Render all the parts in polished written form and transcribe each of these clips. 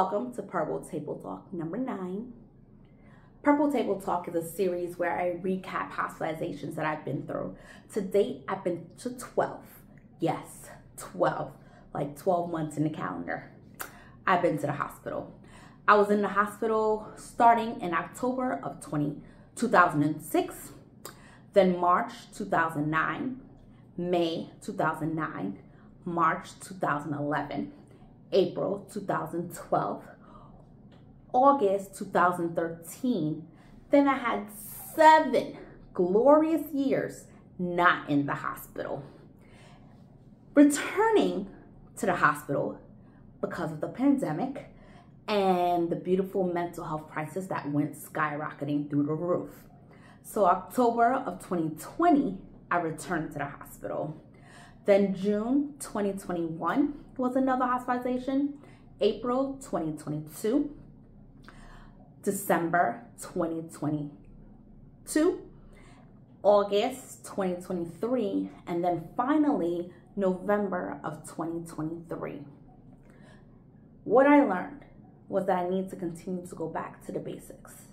Welcome to Purple Table Talk number 9. Purple Table Talk is a series where I recap hospitalizations that I've been through. To date, I've been to 12. Yes, 12. Like 12 months in the calendar. I've been to the hospital. I was in the hospital starting in October of 2006, then March 2009, May 2009, March 2011, April 2012, August 2013. Then I had 7 glorious years not in the hospital. Returning to the hospital because of the pandemic and the beautiful mental health crisis that went skyrocketing through the roof. So October of 2020, I returned to the hospital. Then June 2021 was another hospitalization. April 2022. December 2022. August 2023. And then finally, November of 2023. What I learned was that I need to continue to go back to the basics.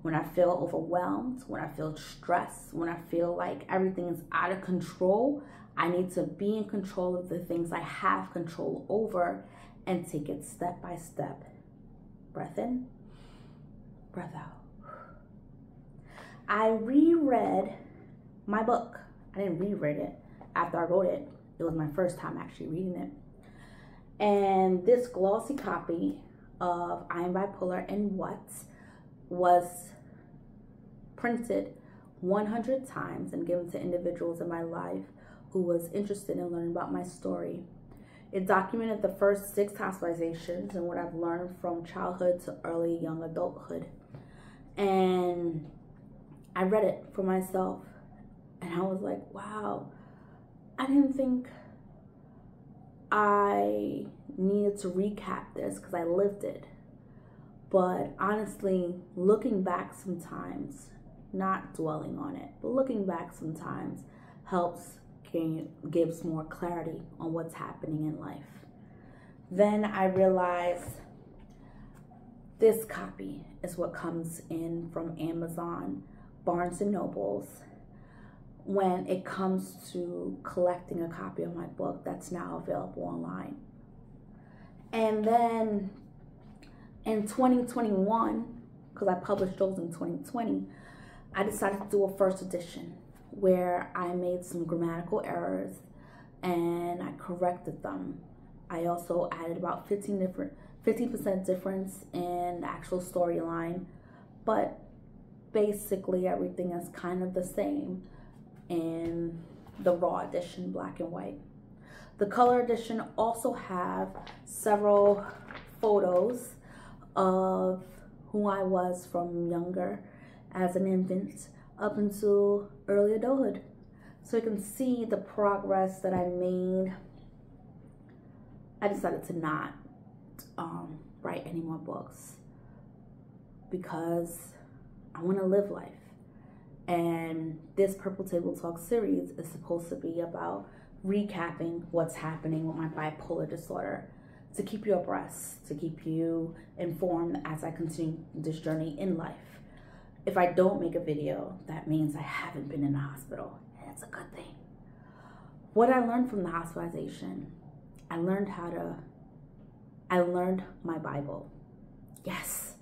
When I feel overwhelmed, when I feel stressed, when I feel like everything is out of control, I need to be in control of the things I have control over and take it step by step. Breath in, breath out. I reread my book. I didn't reread it after I wrote it. It was my first time actually reading it. And this glossy copy of I Am Bipolar and What was printed 100 times and given to individuals in my life who was interested in learning about my story. It documented the first 6 hospitalizations and what I've learned from childhood to early young adulthood. And I read it for myself and I was like, wow, I didn't think I needed to recap this because I lived it. But honestly, looking back sometimes, not dwelling on it, but looking back sometimes helps, gives more clarity on what's happening in life. Then I realized this copy is what comes in from Amazon, Barnes and Nobles, when it comes to collecting a copy of my book that's now available online. And then in 2021, because I published those in 2020, I decided to do a first edition where I made some grammatical errors and I corrected them. I also added about 50% difference in the actual storyline, but basically everything is kind of the same in the raw edition, black and white. The color edition also have several photos of who I was from younger as an infant up until early adulthood. So you can see the progress that I made. I decided to not write any more books because I want to live life. And this Purple Table Talk series is supposed to be about recapping what's happening with my bipolar disorder, to keep you abreast, to keep you informed as I continue this journey in life. If I don't make a video, that means I haven't been in the hospital, and it's a good thing. What I learned from the hospitalization, I learned my Bible. Yes,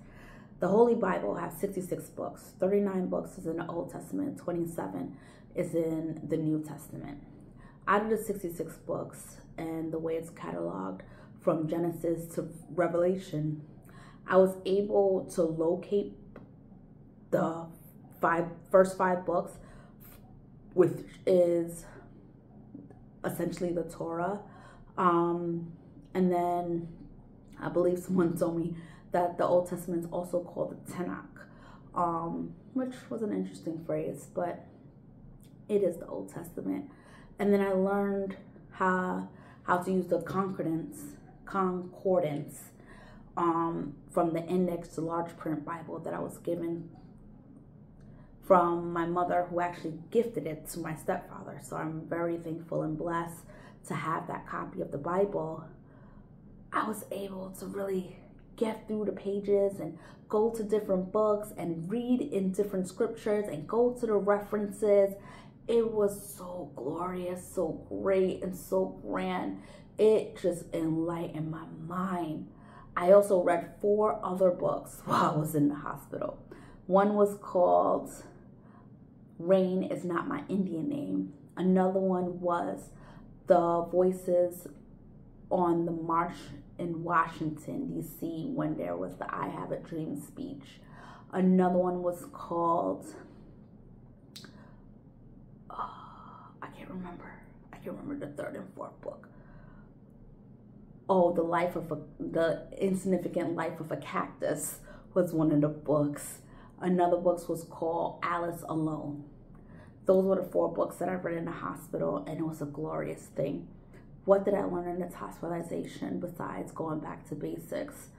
the Holy Bible has 66 books. 39 books is in the Old Testament, 27 is in the New Testament. Out of the 66 books and the way it's cataloged from Genesis to Revelation, I was able to locate the first 5 books, which is essentially the Torah. And then I believe someone told me that the Old Testament is also called the Tanakh, which was an interesting phrase, but it is the Old Testament. And then I learned how to use the concordance from the index to large print Bible that I was given from my mother, who actually gifted it to my stepfather. So I'm very thankful and blessed to have that copy of the Bible. I was able to really get through the pages and go to different books and read in different scriptures and go to the references. It was so glorious, so great, and so grand. It just enlightened my mind. I also read 4 other books while I was in the hospital. One was called Rain Is Not My Indian Name. Another one was The Voices on the March in Washington, D.C. when there was the I Have a Dream speech. Another one was called, I can't remember the 3rd and 4th book. Oh, The Insignificant Life of a Cactus was one of the books. Another book was called Alice Alone. Those were the 4 books that I read in the hospital, and it was a glorious thing. What did I learn in this hospitalization besides going back to basics?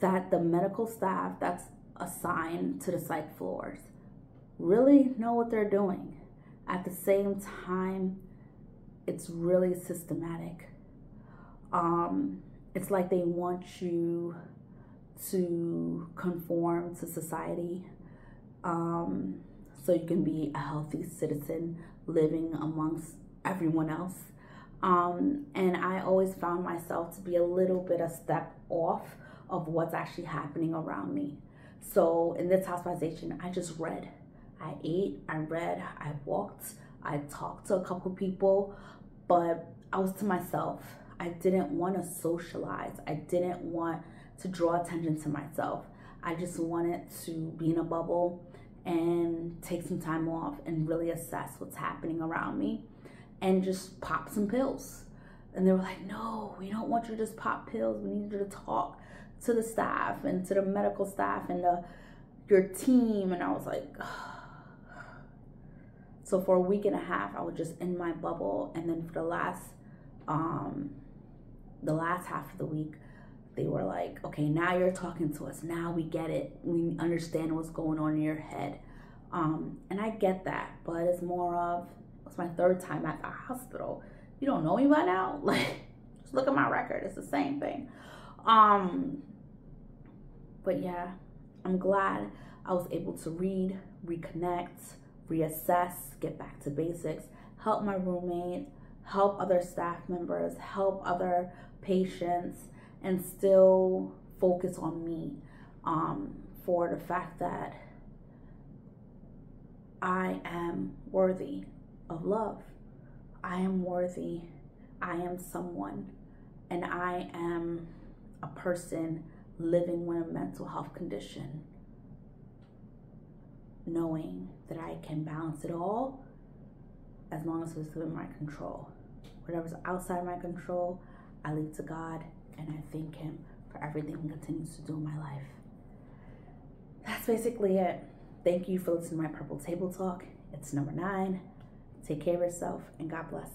That the medical staff that's assigned to the psych floors really know what they're doing. At the same time, it's really systematic. It's like they want you to conform to society, so you can be a healthy citizen living amongst everyone else. And I always found myself to be a little bit a step off of what's actually happening around me. So in this hospitalization, I just read. I ate, I read, I walked, I talked to a couple people, but I was to myself. I didn't want to socialize. I didn't want to draw attention to myself. I just wanted to be in a bubble and take some time off and really assess what's happening around me and just pop some pills. And they were like, no, we don't want you to just pop pills. We need you to talk to the staff and to the medical staff and your team. And I was like, ugh. So for a week and a half, I was just in my bubble. And then for the last half of the week, they were like, okay, now you're talking to us. Now we get it. We understand what's going on in your head. And I get that, but it's more of, it's my 3rd time at the hospital. You don't know me by now? Like, just look at my record. It's the same thing. But yeah, I'm glad I was able to read, reconnect, reassess, get back to basics, help my roommate, help other staff members, help other patients, and still focus on me, for the fact that I am worthy of love. I am worthy. I am someone, and I am a person living with a mental health condition, knowing that I can balance it all as long as it's within my control. Whatever's outside my control, I leave to God, and I thank Him for everything He continues to do in my life. That's basically it. Thank you for listening to my Purple Table Talk. It's number 9. Take care of yourself, and God bless.